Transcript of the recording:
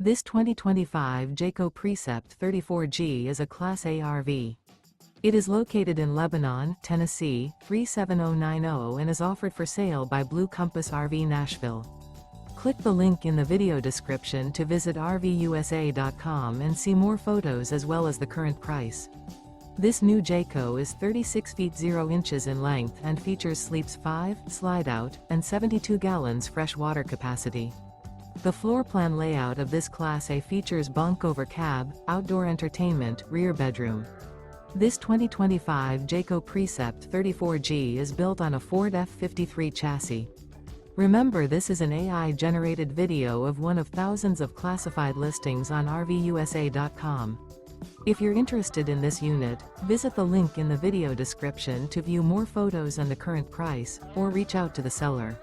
This 2025 Jayco Precept 34G is a Class A RV. It is located in Lebanon, Tennessee, 37090 and is offered for sale by Blue Compass RV Nashville. Click the link in the video description to visit RVUSA.com and see more photos as well as the current price. This new Jayco is 36 feet 0 inches in length and features sleeps 5, slide-out, and 72 gallons fresh water capacity. The floor plan layout of this Class A features bunk over cab, outdoor entertainment, rear bedroom. This 2025 Jayco Precept 34G is built on a Ford F53 chassis. Remember, this is an AI-generated video of one of thousands of classified listings on RVUSA.com. If you're interested in this unit, visit the link in the video description to view more photos and the current price, or reach out to the seller.